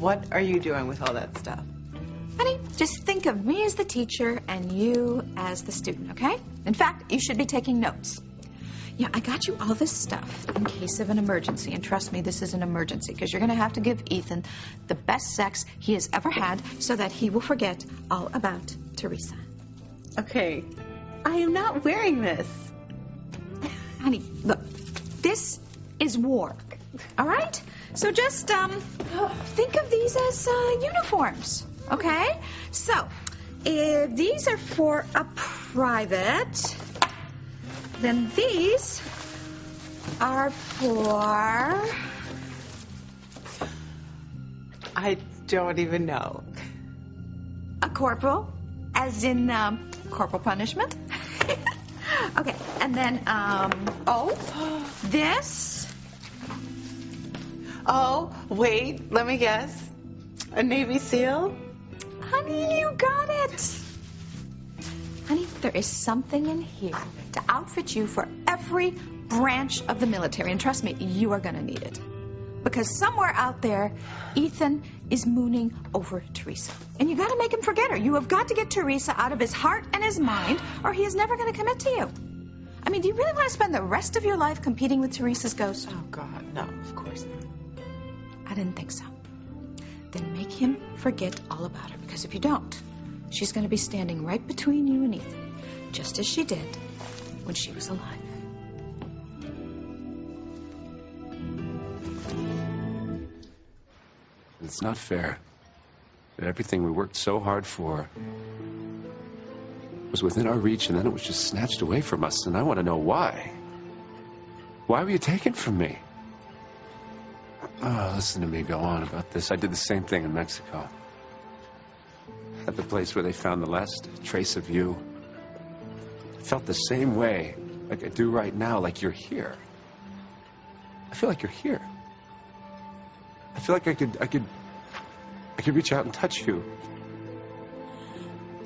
what are you doing with all that stuff? Honey, just think of me as the teacher and you as the student, okay? In fact, you should be taking notes. Yeah, I got you all this stuff in case of an emergency. And trust me, this is an emergency because you're going to have to give Ethan the best sex he has ever had so that he will forget all about Teresa. Okay, I am not wearing this. Honey, look, this is war, all right? So just think of these as uniforms, okay? So, if these are for a private, then these are for... I don't even know. a corporal, as in corporal punishment. Okay, and then, this... Oh, wait, let me guess. A Navy SEAL? Honey, you got it. Honey, there is something in here to outfit you for every branch of the military. And trust me, you are going to need it. Because somewhere out there, Ethan is mooning over Teresa. And you got to make him forget her. You have got to get Teresa out of his heart and his mind, or he is never going to commit to you. I mean, do you really want to spend the rest of your life competing with Teresa's ghost? Oh, God, no, of course not. I didn't think so. Then make him forget all about her, because if you don't, she's going to be standing right between you and Ethan, just as she did when she was alive. It's not fair that everything we worked so hard for was within our reach, and then it was just snatched away from us, and I want to know why. Why were you taken from me? Oh, listen to me go on about this. I did the same thing in Mexico. At the place where they found the last trace of you. I felt the same way like I do right now, like you're here. I feel like you're here. I feel like I could reach out and touch you.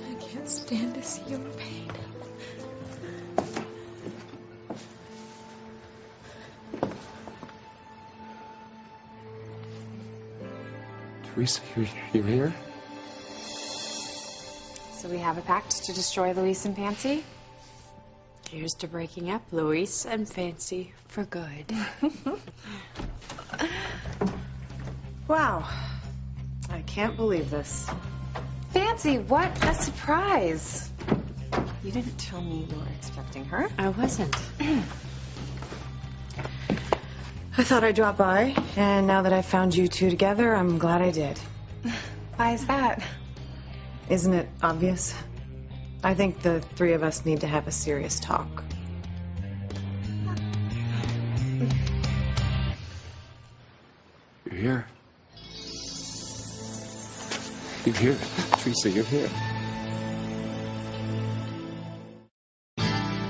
I can't stand to see your pain. Teresa, you're here? So we have a pact to destroy Luis and Fancy. Here's to breaking up Luis and Fancy for good. Wow. I can't believe this. Fancy, what a surprise. You didn't tell me you were expecting her. I wasn't. I thought I'd drop by, and now that I found you two together, I'm glad I did. Why is that? Isn't it obvious? I think the three of us need to have a serious talk. You're here. You're here. Teresa, you're here.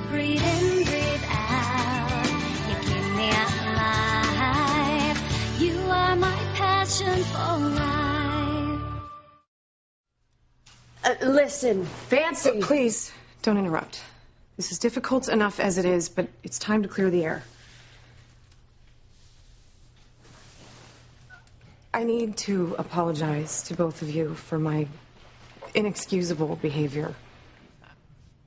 Breathe in, breathe out. You keep me alive. You are my passion for life. Listen, Fancy. Please, don't interrupt. This is difficult enough as it is, but it's time to clear the air. I need to apologize to both of you for my inexcusable behavior.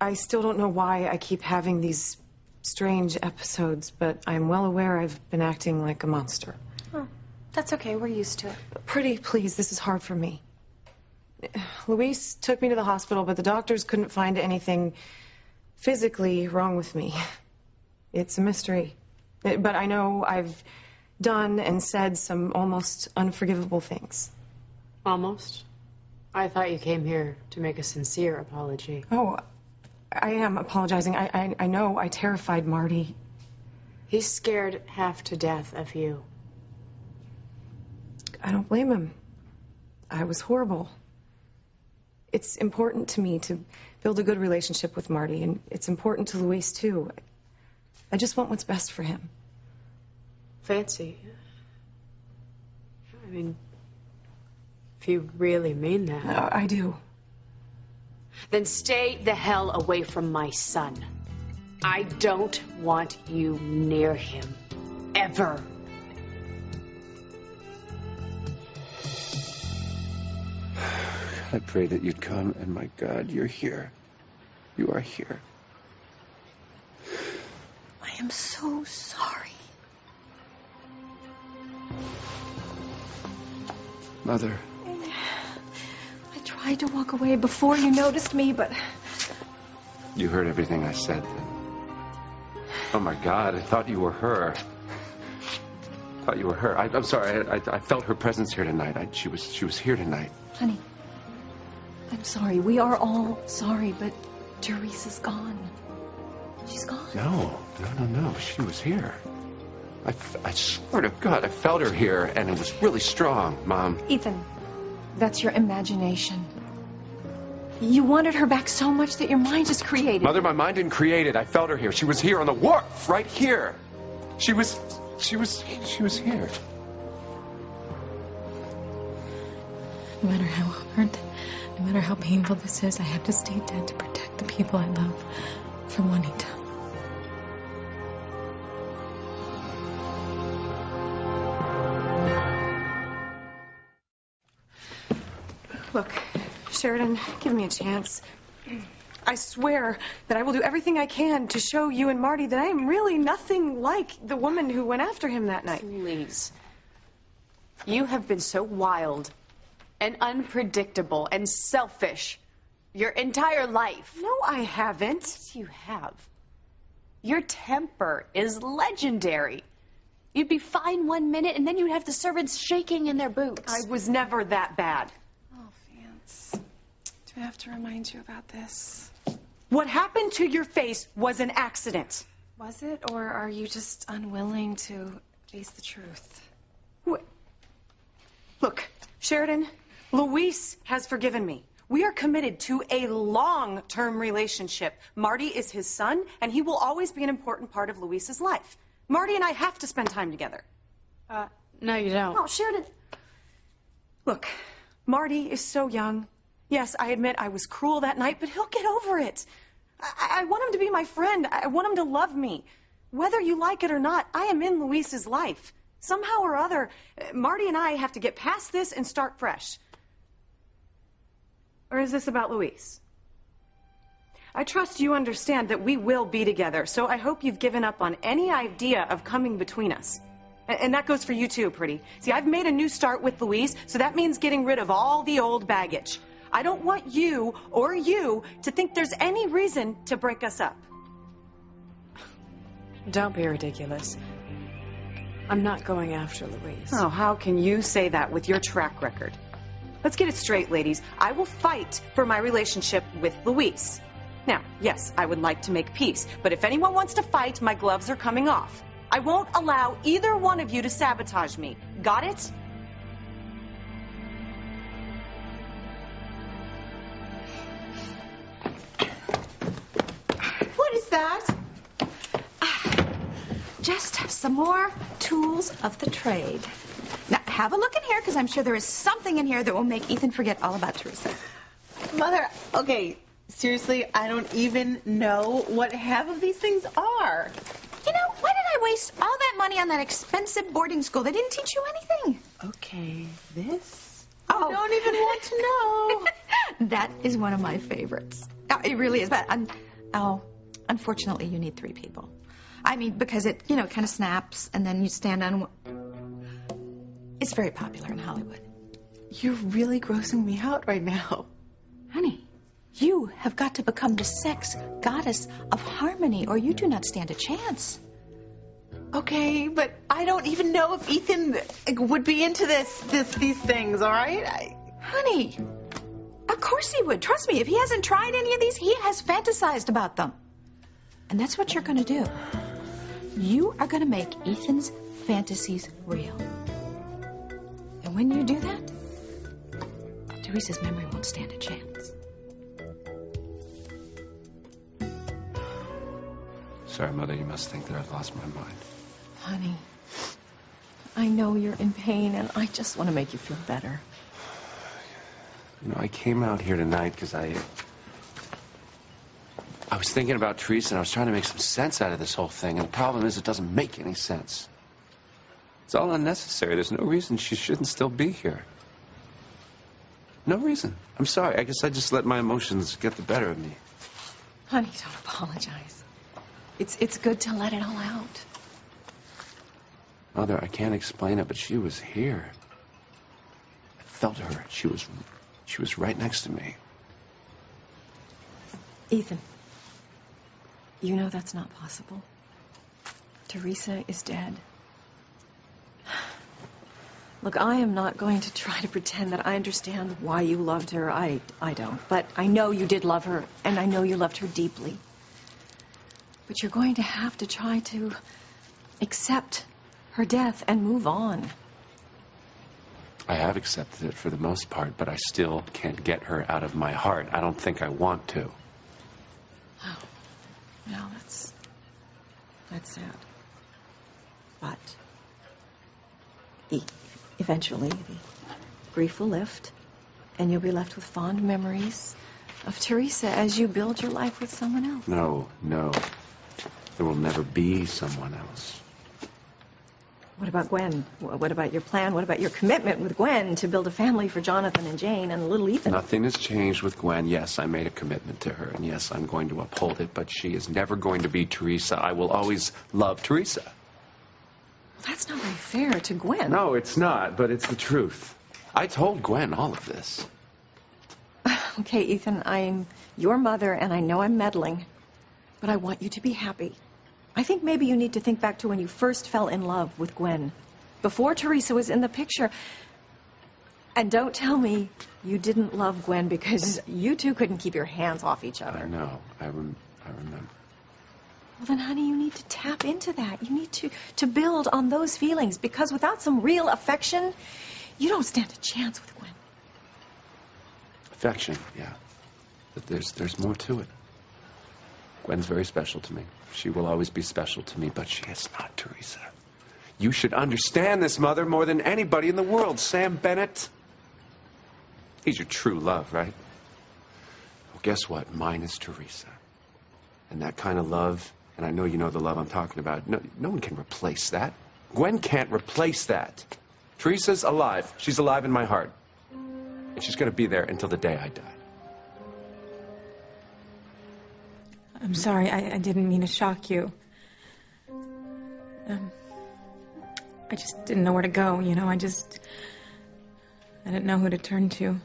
I still don't know why I keep having these strange episodes, but I'm well aware I've been acting like a monster. Oh, that's okay. We're used to it. Pretty please, this is hard for me. Luis took me to the hospital, but the doctors couldn't find anything physically wrong with me. It's a mystery. But I know I've done and said some almost unforgivable things. Almost? I thought you came here to make a sincere apology. Oh, I am apologizing. I know I terrified Marty. He's scared half to death of you. I don't blame him. I was horrible. It's important to me to build a good relationship with Marty, and it's important to Luis, too. I just want what's best for him. Fancy. I mean, if you really mean that. I do. Then stay the hell away from my son. I don't want you near him. Ever. I prayed that you'd come, and my God, you're here. You are here. I am so sorry. Mother. I tried to walk away before you noticed me, but... You heard everything I said. Oh, my God, I thought you were her. I thought you were her. I'm sorry, I felt her presence here tonight. She was here tonight. Honey, I'm sorry. We are all sorry, but Teresa's gone. She's gone. No. She was here. I swear to God, I felt her here, and it was really strong, Mom. Ethan, that's your imagination. You wanted her back so much that your mind just created. Mother, my mind didn't create it. I felt her here. She was here on the wharf, right here. She was here. No matter how hard, no matter how painful this is, I have to stay dead to protect the people I love from Juanita. Look, Sheridan, give me a chance. I swear that I will do everything I can to show you and Marty that I am really nothing like the woman who went after him that night. Please. You have been so wild and unpredictable and selfish your entire life. No, I haven't. Yes, you have. Your temper is legendary. You'd be fine 1 minute, and then you'd have the servants shaking in their boots. I was never that bad. Oh, Vance. Do I have to remind you about this? What happened to your face was an accident. Was it, or are you just unwilling to face the truth? Look, Sheridan, Luis has forgiven me. We are committed to a long-term relationship. Marty is his son, and he will always be an important part of Luis's life. Marty and I have to spend time together. No, you don't. Oh, Sheridan. Look, Marty is so young. Yes, I admit I was cruel that night, but he'll get over it. I want him to be my friend. I want him to love me. Whether you like it or not, I am in Luis's life. Somehow or other, Marty and I have to get past this and start fresh. Or is this about Luis? I trust you understand that we will be together, so I hope you've given up on any idea of coming between us. And that goes for you too, Pretty. See, I've made a new start with Luis, so that means getting rid of all the old baggage. I don't want you or you to think there's any reason to break us up. Don't be ridiculous. I'm not going after Luis. Oh, how can you say that with your track record? Let's get it straight, ladies. I will fight for my relationship with Luis. Now, yes, I would like to make peace, but if anyone wants to fight, my gloves are coming off. I won't allow either one of you to sabotage me. Got it? What is that? Just some more tools of the trade. Now, have a look in here, because I'm sure there is something in here that will make Ethan forget all about Teresa. Mother, okay, seriously, I don't even know what half of these things are. You know, why did I waste all that money on that expensive boarding school? They didn't teach you anything. Okay, this? Oh. I don't even want to know. That is one of my favorites. Oh, it really is. But, unfortunately, you need 3 people. I mean, because it, kind of snaps, and then you stand on... It's very popular in Hollywood. You're really grossing me out right now. Honey, you have got to become the sex goddess of harmony, or you do not stand a chance. Okay, but I don't even know if Ethan would be into these things, all right? Honey, of course he would. Trust me, if he hasn't tried any of these, he has fantasized about them. And that's what you're going to do. You are going to make Ethan's fantasies real. And when you do that, Teresa's memory won't stand a chance. Sorry, Mother, you must think that I've lost my mind. Honey, I know you're in pain, and I just want to make you feel better. I came out here tonight because I was thinking about Teresa, and I was trying to make some sense out of this whole thing. And the problem is, it doesn't make any sense. It's all unnecessary. There's no reason she shouldn't still be here. No reason. I'm sorry. I guess I just let my emotions get the better of me. Honey, don't apologize. It's good to let it all out. Mother, I can't explain it, but she was here. I felt her. She was right next to me. Ethan, you know that's not possible. Teresa is dead. Look, I am not going to try to pretend that I understand why you loved her. I don't. But I know you did love her, and I know you loved her deeply. But you're going to have to try to accept her death and move on. I have accepted it for the most part, but I still can't get her out of my heart. I don't think I want to. Oh, no, that's sad. But eventually the grief will lift, and you'll be left with fond memories of Teresa as you build your life with someone else. No. There will never be someone else. What about Gwen? What about your plan? What about your commitment with Gwen to build a family for Jonathan and Jane and little Ethan? Nothing has changed with Gwen. Yes, I made a commitment to her, and yes, I'm going to uphold it, but she is never going to be Teresa. I will always love Teresa. That's not very fair to Gwen. No, it's not, but it's the truth. I told Gwen all of this. Okay, Ethan, I'm your mother, and I know I'm meddling, but I want you to be happy. I think maybe you need to think back to when you first fell in love with Gwen, before Teresa was in the picture. And don't tell me you didn't love Gwen because you two couldn't keep your hands off each other. I know. I remember. Well, then, honey, you need to tap into that. You need to build on those feelings, because without some real affection, you don't stand a chance with Gwen. Affection, yeah. But there's more to it. Gwen's very special to me. She will always be special to me, but she is not Teresa. You should understand this, Mother, more than anybody in the world. Sam Bennett. He's your true love, right? Well, guess what? Mine is Teresa. And that kind of love, and I know you know the love I'm talking about, no one can replace that. Gwen can't replace that. Teresa's alive. She's alive in my heart. And she's going to be there until the day I die. I'm sorry, I didn't mean to shock you. I just didn't know where to go, you know, I didn't know who to turn to.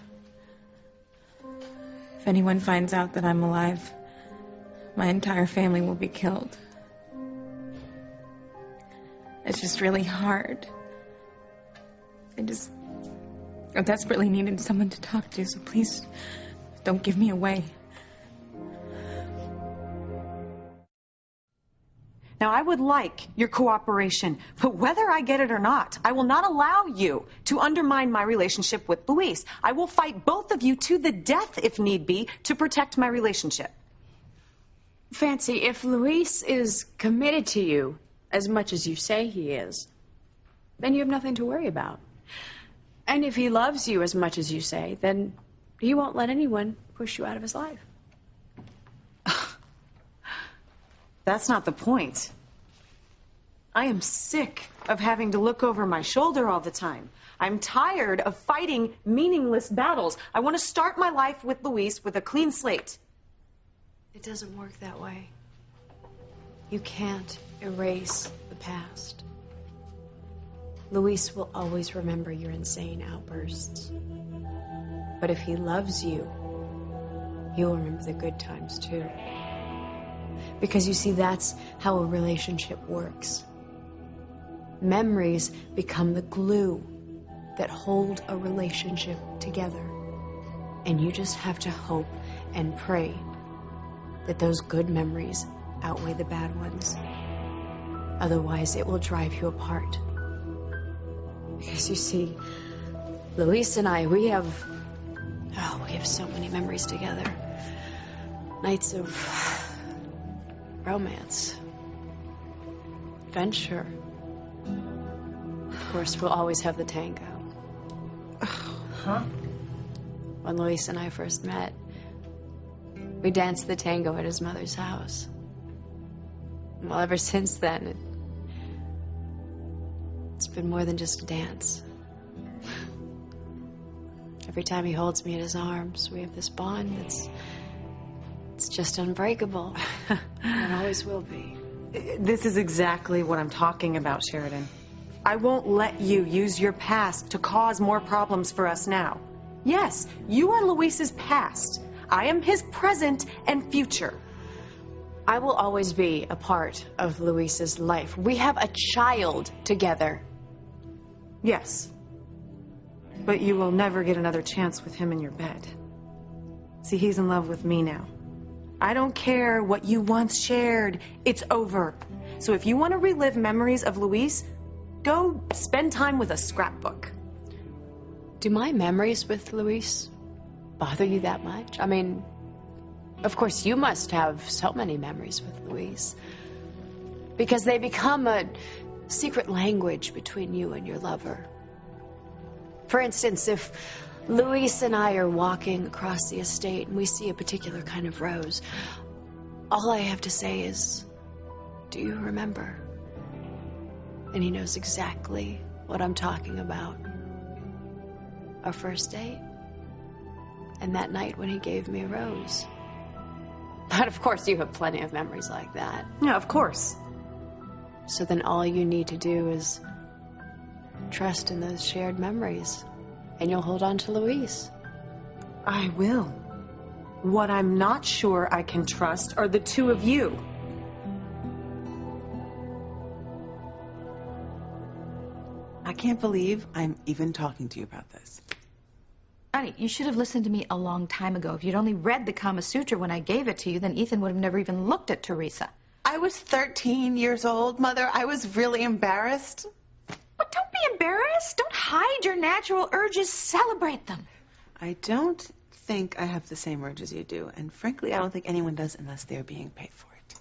If anyone finds out that I'm alive, my entire family will be killed. It's just really hard. I desperately needed someone to talk to, so please don't give me away. Now, I would like your cooperation, but whether I get it or not, I will not allow you to undermine my relationship with Luis. I will fight both of you to the death, if need be, to protect my relationship. Fancy, if Luis is committed to you as much as you say he is, then you have nothing to worry about. And if he loves you as much as you say, then he won't let anyone push you out of his life. That's not the point. I am sick of having to look over my shoulder all the time. I'm tired of fighting meaningless battles. I want to start my life with Luis with a clean slate. It doesn't work that way. You can't erase the past. Luis will always remember your insane outbursts. But if he loves you, he'll remember the good times too. Because you see, that's how a relationship works. Memories become the glue that hold a relationship together. And you just have to hope and pray that those good memories outweigh the bad ones. Otherwise, it will drive you apart. Because you see, Luis and I, we have so many memories together. Nights of romance, adventure. Of course, we'll always have the tango. Huh? When Luis and I first met, we danced the tango at his mother's house. Well, ever since then, it's been more than just a dance. Every time he holds me in his arms, we have this bond it's just unbreakable. And always will be. This is exactly what I'm talking about, Sheridan. I won't let you use your past to cause more problems for us now. Yes, you are Luis's past. I am his present and future. I will always be a part of Luis's life. We have a child together. Yes. But you will never get another chance with him in your bed. See, he's in love with me now. I don't care what you once shared. It's over. So if you want to relive memories of Luis, go spend time with a scrapbook. Do my memories with Luis bother you that much? I mean, of course, you must have so many memories with Luis. Because they become a secret language between you and your lover. For instance, if Luis and I are walking across the estate and we see a particular kind of rose, all I have to say is, "Do you remember?" And he knows exactly what I'm talking about. Our first date. And that night when he gave me a rose. But of course you have plenty of memories like that. Yeah, of course. So then all you need to do is trust in those shared memories. And you'll hold on to Luis. I will. What I'm not sure I can trust are the two of you. I can't believe I'm even talking to you about this. Honey, you should have listened to me a long time ago. If you'd only read the Kama Sutra when I gave it to you, then Ethan would have never even looked at Teresa. I was 13 years old, Mother. I was really embarrassed. But don't be embarrassed. Don't hide your natural urges. Celebrate them. I don't think I have the same urges you do. And frankly, I don't think anyone does unless they're being paid for it.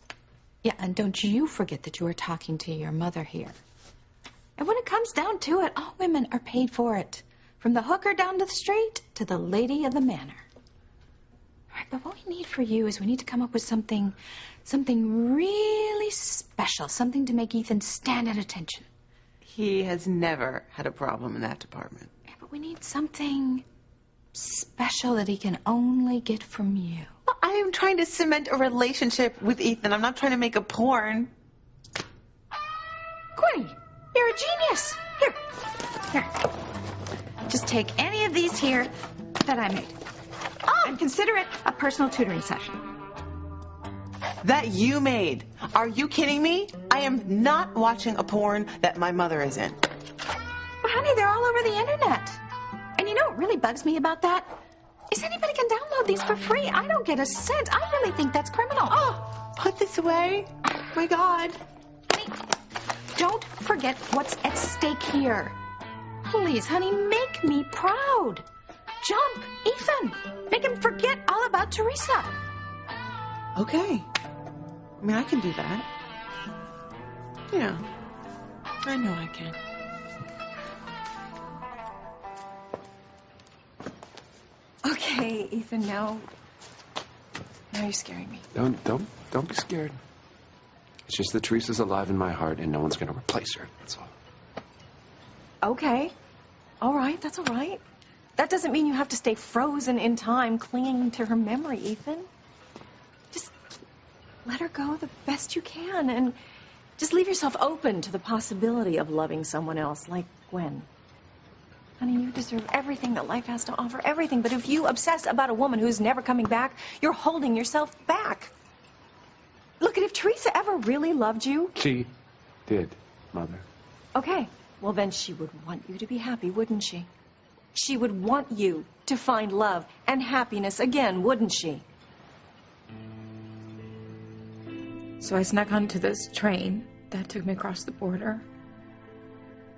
Yeah, and don't you forget that you are talking to your mother here. And when it comes down to it, all women are paid for it. From the hooker down to the street to the lady of the manor. All right, but what we need for you is we need to come up with something really special. Something to make Ethan stand at attention. He has never had a problem in that department. Yeah, but we need something special that he can only get from you. Well, I am trying to cement a relationship with Ethan. I'm not trying to make a porn. Quinny, you're a genius. Here. Just take any of these here that I made. Oh, and consider it a personal tutoring session. That you made. Are you kidding me? I am not watching a porn that my mother is in. But honey, they're all over the internet. And you know what really bugs me about that? Is anybody can download these for free. I don't get a cent. I really think that's criminal. Oh, put this away. Oh my God. Honey, don't forget what's at stake here. Please, honey, make me proud. Jump, Ethan. Make him forget all about Teresa. Okay. I mean, I can do that. Yeah. I know I can. Okay, Ethan, now you're scaring me. Don't be scared. It's just that Teresa's alive in my heart and no one's going to replace her. That's all. Okay. All right, that's all right. That doesn't mean you have to stay frozen in time clinging to her memory, Ethan. Just let her go the best you can and just leave yourself open to the possibility of loving someone else like Gwen. Honey, you deserve everything that life has to offer, everything. But if you obsess about a woman who's never coming back, you're holding yourself back. Look, if Teresa ever really loved you... She did, Mother. Okay, well then she would want you to be happy, wouldn't she? She would want you to find love and happiness again, wouldn't she? So I snuck onto this train that took me across the border.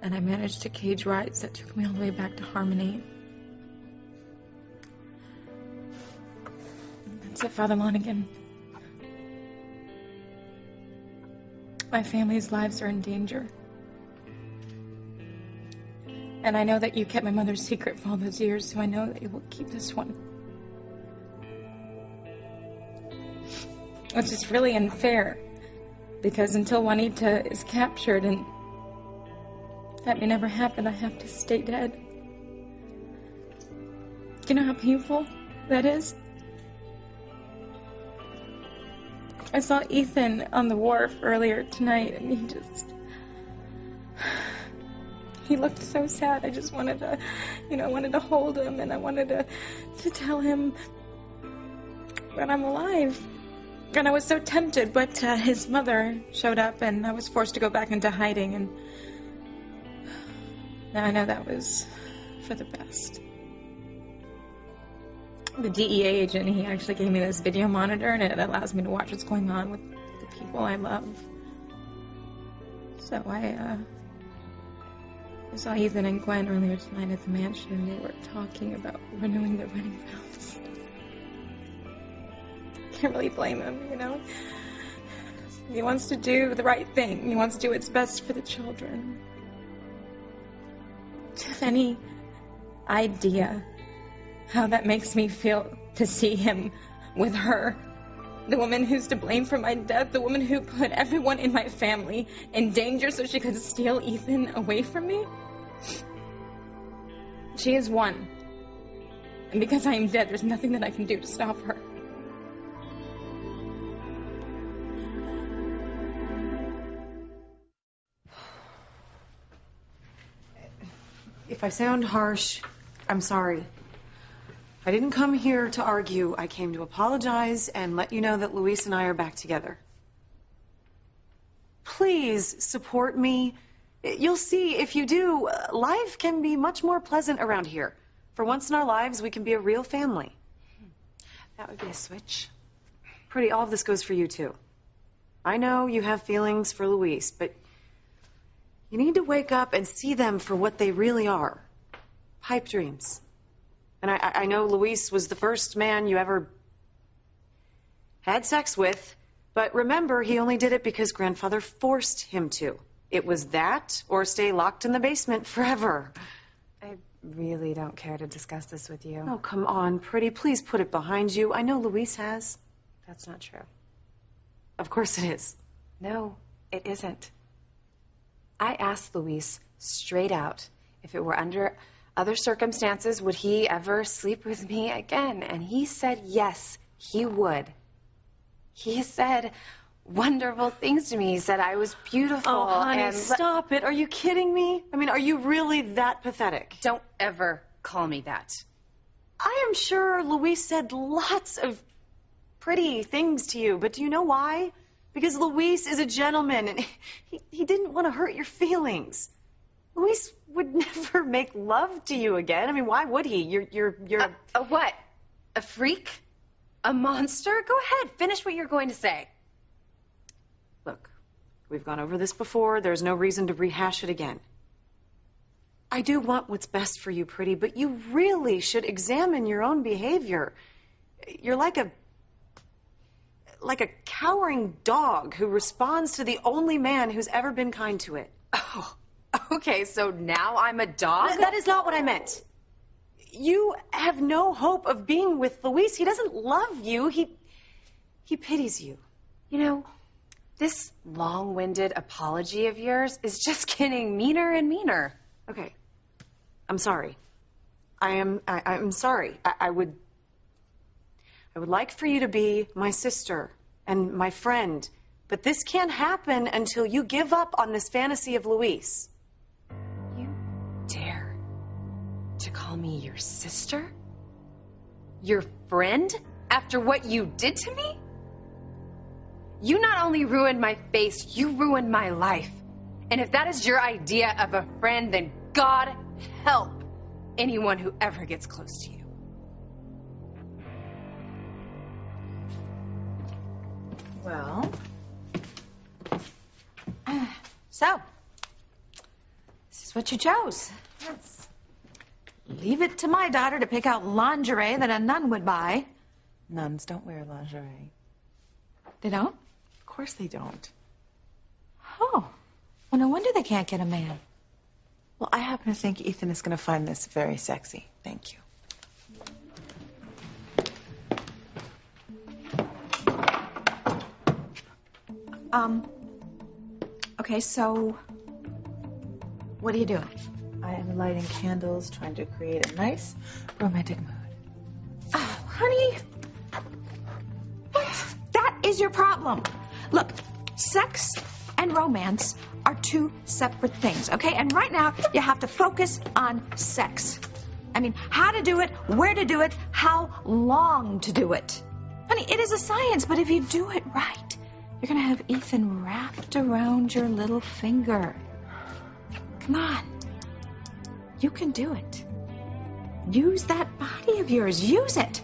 And I managed to cage rides that took me all the way back to Harmony. That's it, Father Monaghan. My family's lives are in danger. And I know that you kept my mother's secret for all those years, so I know that you will keep this one. Which is really unfair, because until Juanita is captured, and that may never happen, I have to stay dead. Do you know how painful that is? I saw Ethan on the wharf earlier tonight, and he looked so sad. I just wanted to, wanted to hold him, and I wanted to tell him that I'm alive. And I was so tempted, but his mother showed up, and I was forced to go back into hiding, and now I know that was for the best. The DEA agent, he actually gave me this video monitor, and it allows me to watch what's going on with the people I love. So I saw Ethan and Gwen earlier tonight at the mansion, and they were talking about renewing their wedding vows. Can't really blame him, He wants to do the right thing. He wants to do what's best for the children. Do you have any idea how that makes me feel to see him with her? The woman who's to blame for my death, the woman who put everyone in my family in danger so she could steal Ethan away from me? She is one. And because I am dead, there's nothing that I can do to stop her. If I sound harsh, I'm sorry. I didn't come here to argue. I came to apologize and let you know that Luis and I are back together. Please support me. You'll see, if you do, life can be much more pleasant around here. For once in our lives, we can be a real family. That would be a switch. Pretty, all of this goes for you, too. I know you have feelings for Luis, but you need to wake up and see them for what they really are. Pipe dreams. And I know Luis was the first man you ever had sex with, but remember, he only did it because grandfather forced him to. It was that, or stay locked in the basement forever. I really don't care to discuss this with you. Oh, come on, Pretty. Please put it behind you. I know Luis has. That's not true. Of course it is. No, it isn't. I asked Luis straight out if it were under other circumstances, would he ever sleep with me again? And he said yes, he would. He said wonderful things to me. He said I was beautiful. Oh, honey, stop it. Are you kidding me? I mean, are you really that pathetic? Don't ever call me that. I am sure Luis said lots of pretty things to you, but do you know why? Because Luis is a gentleman, and he didn't want to hurt your feelings. Luis would never make love to you again. I mean, why would he? You're a what? A freak? A monster? Go ahead, finish what you're going to say. Look, we've gone over this before. There's no reason to rehash it again. I do want what's best for you, Pretty, but you really should examine your own behavior. You're like a cowering dog who responds to the only man who's ever been kind to it. Oh, okay, so now I'm a dog? That is not what I meant. You have no hope of being with Luis. He doesn't love you. He pities you. You know, this long-winded apology of yours is just getting meaner and meaner. Okay. I'm sorry. I'm sorry. I would like for you to be my sister and my friend, but this can't happen until you give up on this fantasy of Luis. You dare to call me your sister? Your friend? After what you did to me? You not only ruined my face, you ruined my life. And if that is your idea of a friend, then God help anyone who ever gets close to you. Well, so, this is what you chose. Yes. Leave it to my daughter to pick out lingerie that a nun would buy. Nuns don't wear lingerie. They don't? Of course they don't. Oh, well, no wonder they can't get a man. Well, I happen to think Ethan is going to find this very sexy. Thank you. Okay, so what are you doing? I am lighting candles, trying to create a nice romantic mood. Honey, That is your problem. Look, sex and romance are two separate things, okay? And right now, you have to focus on sex. I mean, how to do it, where to do it, how long to do it. Honey, it is a science, but if you do it right, you're gonna have Ethan wrapped around your little finger. Come on. You can do it. Use that body of yours. Use it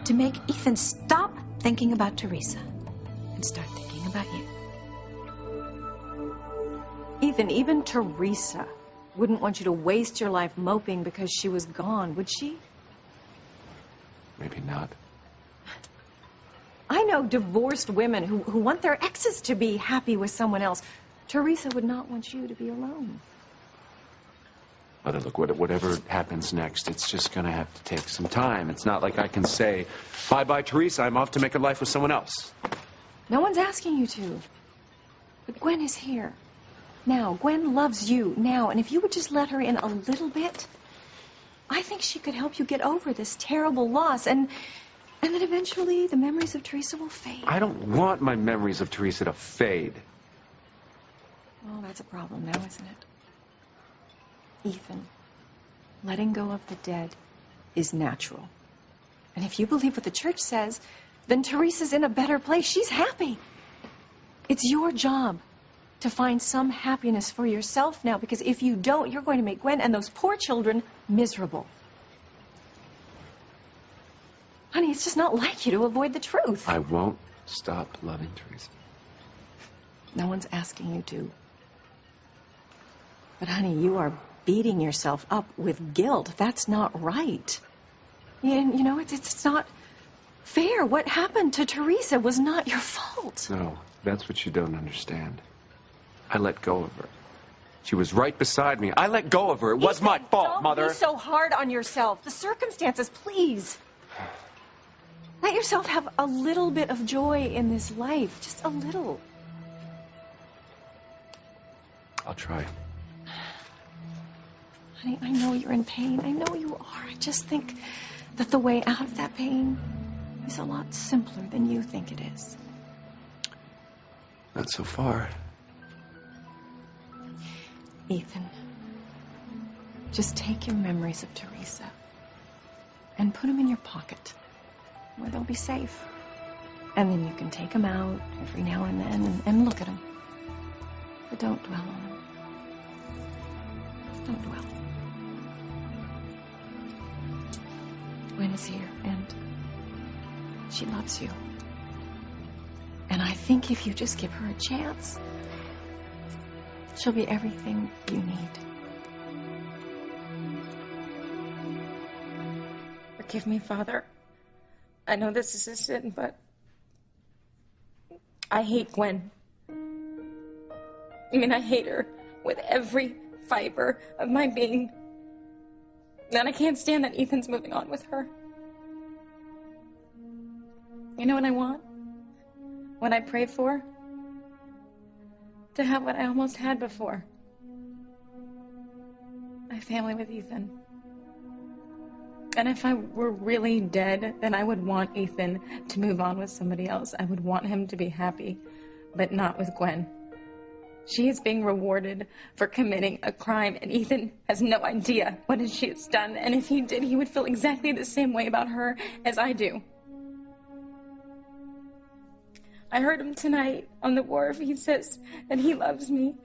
to make Ethan stop thinking about Teresa and start thinking about you. Ethan, even Teresa wouldn't want you to waste your life moping because she was gone, would she? Maybe not. I know divorced women who want their exes to be happy with someone else. Teresa would not want you to be alone. Mother, look, whatever happens next, it's just going to have to take some time. It's not like I can say, bye-bye, Teresa, I'm off to make a life with someone else. No one's asking you to. But Gwen is here. Now, Gwen loves you now, and if you would just let her in a little bit, I think she could help you get over this terrible loss, and then eventually the memories of Teresa will fade. I don't want my memories of Teresa to fade. Well, that's a problem now, isn't it? Ethan, letting go of the dead is natural. And if you believe what the church says, then Teresa's in a better place. She's happy. It's your job to find some happiness for yourself now, because if you don't, you're going to make Gwen and those poor children miserable. Honey, it's just not like you to avoid the truth. I won't stop loving Teresa. No one's asking you to. But honey, you are beating yourself up with guilt. That's not right. And you know, it's not fair. What happened to Teresa was not your fault. No, that's what you don't understand. I let go of her. She was right beside me. I let go of her. It was my fault, Mother. Don't be so hard on yourself. The circumstances, please. Let yourself have a little bit of joy in this life. Just a little. I'll try. Honey, I know you're in pain. I know you are. I just think that the way out of that pain is a lot simpler than you think it is. Not so far. Ethan, just take your memories of Teresa and put them in your pocket where they'll be safe. And then you can take them out every now and then and look at them. But don't dwell on them. Don't dwell. Gwen is here, and she loves you. And I think if you just give her a chance, she'll be everything you need. Forgive me, Father. I know this is a sin, but I hate Gwen. I mean, I hate her with every fiber of my being. And I can't stand that Ethan's moving on with her. You know what I want? What I pray for? To have what I almost had before. My family with Ethan. And if I were really dead, then I would want Ethan to move on with somebody else. I would want him to be happy, but not with Gwen. She is being rewarded for committing a crime, and Ethan has no idea what she has done. And if he did, he would feel exactly the same way about her as I do. I heard him tonight on the wharf. He says that he loves me.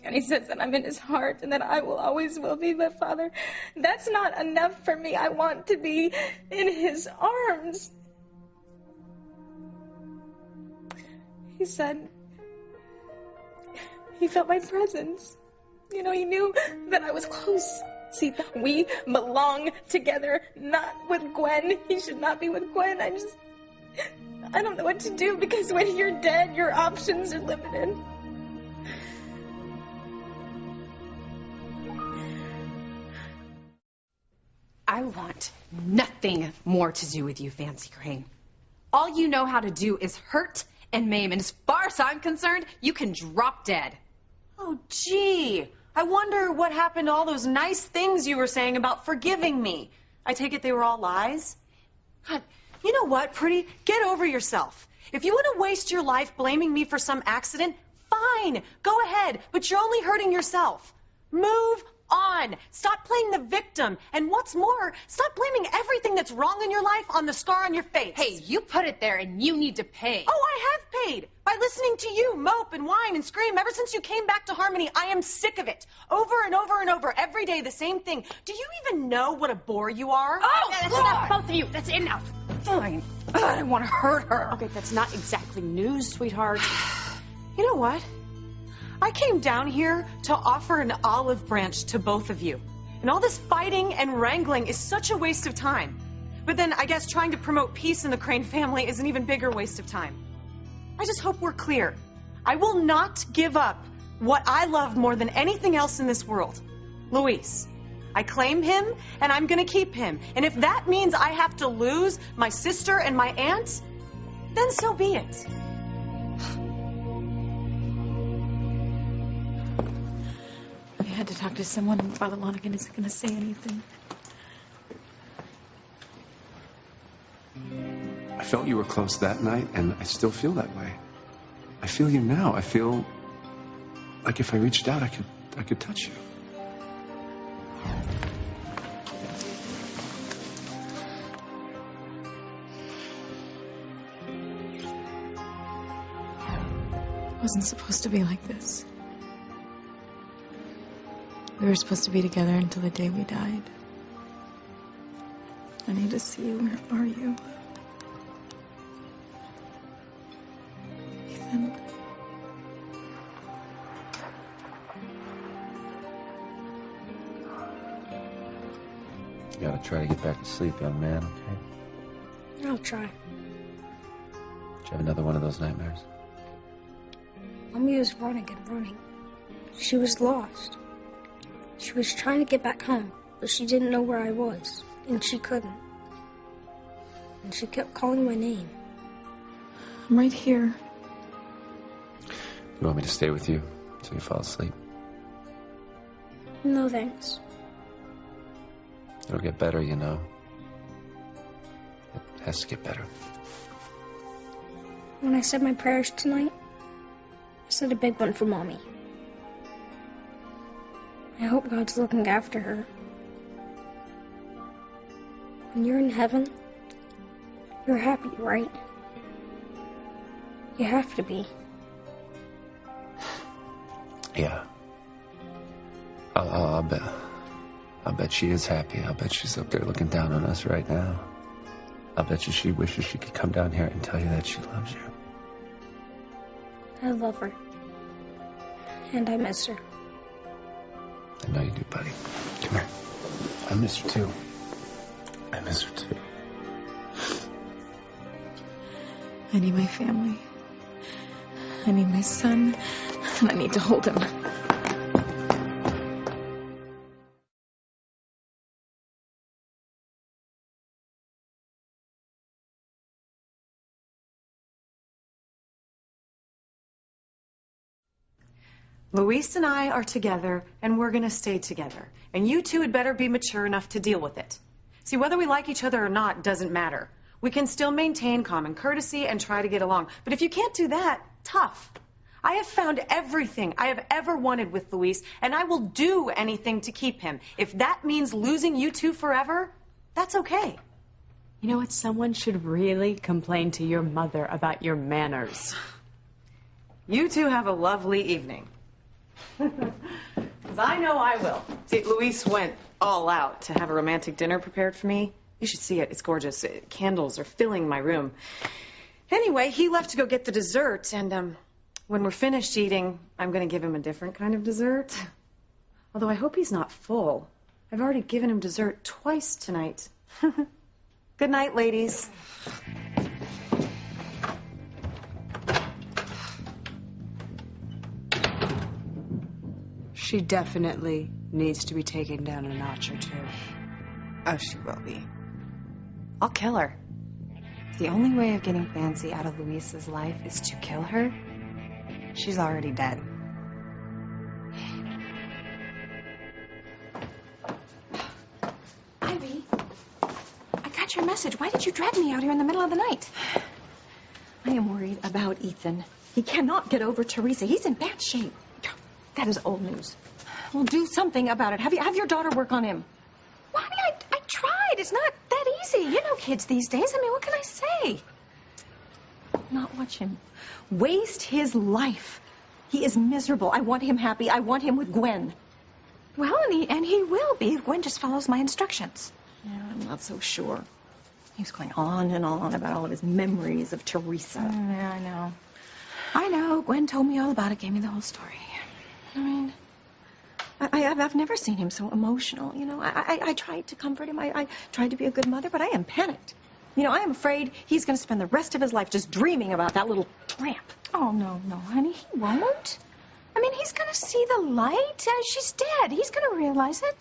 And he says that I'm in his heart and that I will always will be. But Father, that's not enough for me. I want to be in his arms. He said he felt my presence. You know, he knew that I was close. See, we belong together, not with Gwen. He should not be with Gwen. I don't know what to do, because when you're dead, your options are limited. I want nothing more to do with you, Fancy Crane. All you know how to do is hurt and maim, and as far as I'm concerned, you can drop dead. Oh, gee. I wonder what happened to all those nice things you were saying about forgiving me. I take it they were all lies? God, you know what, Pretty? Get over yourself. If you want to waste your life blaming me for some accident, fine. Go ahead. But you're only hurting yourself. Move on. Stop playing the victim. And what's more, stop blaming everything that's wrong in your life on the scar on your face. Hey, you put it there and you need to pay. Oh, I have paid. By listening to you mope and whine and scream ever since you came back to Harmony. I am sick of it. Over and over and over. Every day the same thing. Do you even know what a bore you are? Oh, that's enough, both of you. That's enough. Fine. Ugh, I don't want to hurt her. Okay, that's not exactly news, sweetheart. You know what? I came down here to offer an olive branch to both of you. And all this fighting and wrangling is such a waste of time. But then I guess trying to promote peace in the Crane family is an even bigger waste of time. I just hope we're clear. I will not give up what I love more than anything else in this world. Luis. I claim him, and I'm gonna keep him. And if that means I have to lose my sister and my aunt, then so be it. I had to talk to someone, and Father Lonergan isn't going to say anything. I felt you were close that night, and I still feel that way. I feel you now. I feel like if I reached out, I could touch you. It wasn't supposed to be like this. We were supposed to be together until the day we died. I need to see you. Where are you? Ethan. You gotta try to get back to sleep, young man, okay? I'll try. Did you have another one of those nightmares? Mommy was running and running. She was lost. She was trying to get back home, but she didn't know where I was, and she couldn't. And she kept calling my name. I'm right here. You want me to stay with you until you fall asleep? No thanks. It'll get better, you know. It has to get better. When I said my prayers tonight, I said a big one for Mommy. I hope God's looking after her. When you're in heaven, you're happy, right? You have to be. Yeah. I'll bet she is happy. I'll bet she's up there looking down on us right now. I'll bet you she wishes she could come down here and tell you that she loves you. I love her. And I miss her. I know you do, buddy. Come here. I miss her too. I miss her too. I need my family. I need my son. And I need to hold him. Luis and I are together, and we're gonna stay together. And you two had better be mature enough to deal with it. See, whether we like each other or not doesn't matter. We can still maintain common courtesy and try to get along. But if you can't do that, tough. I have found everything I have ever wanted with Luis, and I will do anything to keep him. If that means losing you two forever, that's okay. You know what? Someone should really complain to your mother about your manners. You two have a lovely evening. Because I know I will. See, Luis went all out to have a romantic dinner prepared for me. You should see it. It's gorgeous. Candles are filling my room. Anyway, he left to go get the dessert, and when we're finished eating, I'm going to give him a different kind of dessert. Although I hope he's not full. I've already given him dessert twice tonight. Good night, ladies. She definitely needs to be taken down a notch or two. Oh, she will be. I'll kill her. The only way of getting Fancy out of Luis's life is to kill her. She's already dead. Ivy, I got your your message. Why did you drag me out here in the middle of the night? I am worried about Ethan. He cannot get over Teresa. He's in bad shape. That is old news. Well, do something about it. Have your daughter work on him. Well, honey, I tried. It's not that easy. You know kids these days. I mean, what can I say? Not watch him waste his life. He is miserable. I want him happy. I want him with Gwen. Well, and he will be if Gwen just follows my instructions. Yeah, I'm not so sure. He was going on and on about all of his memories of Teresa. Yeah, I know. I know. Gwen told me all about it, gave me the whole story. I mean, I've never seen him so emotional. You know, I tried to comfort him. I tried to be a good mother, but I am panicked. You know, I am afraid he's going to spend the rest of his life just dreaming about that little tramp. Oh, no, honey, he won't. I mean, he's going to see the light. She's dead. He's going to realize it.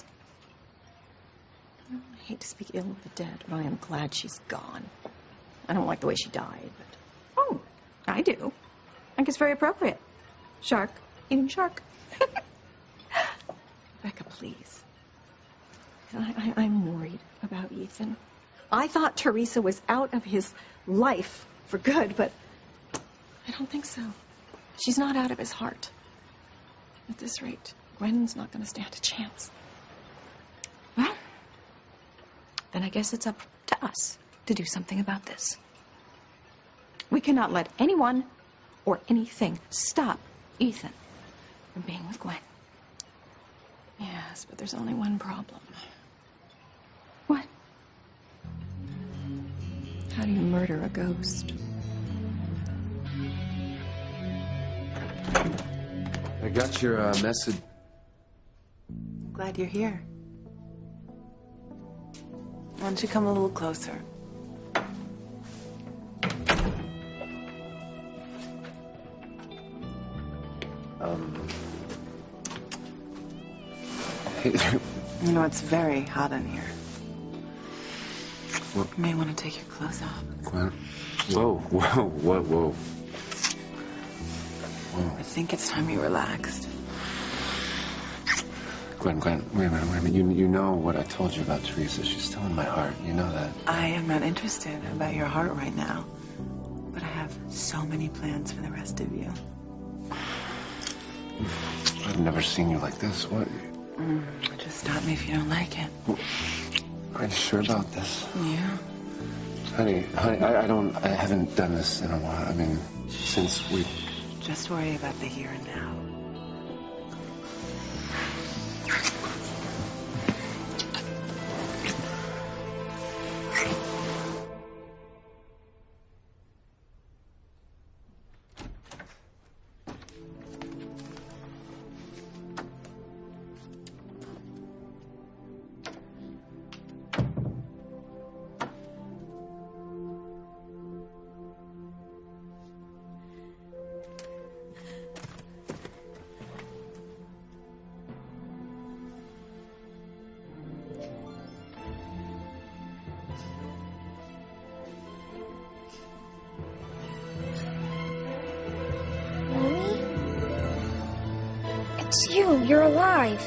I hate to speak ill of the dead, but I am glad she's gone. I don't like the way she died, but... Oh, I do. I think it's very appropriate. Shark eating shark. Becca, please. I'm worried about Ethan. I thought Teresa was out of his life for good, but I don't think so. She's not out of his heart. At this rate, Gwen's not going to stand a chance. Well, then I guess it's up to us to do something about this. We cannot let anyone or anything stop Ethan from being with Gwen. Yes, but there's only one problem. What? How do you murder a ghost? I got your message. Glad you're here. Why don't you come a little closer? You know, it's very hot in here. What? You may want to take your clothes off. Gwen. Whoa. I think it's time you relaxed. Gwen, wait a minute. You know what I told you about Teresa. She's still in my heart. You know that. I am not interested about your heart right now. But I have so many plans for the rest of you. I've never seen you like this. What? Just stop me if you don't like it. Are you sure about this? Yeah. Honey, I haven't done this in a while. I mean, since we... Just worry about the here and now. It's you. You're alive.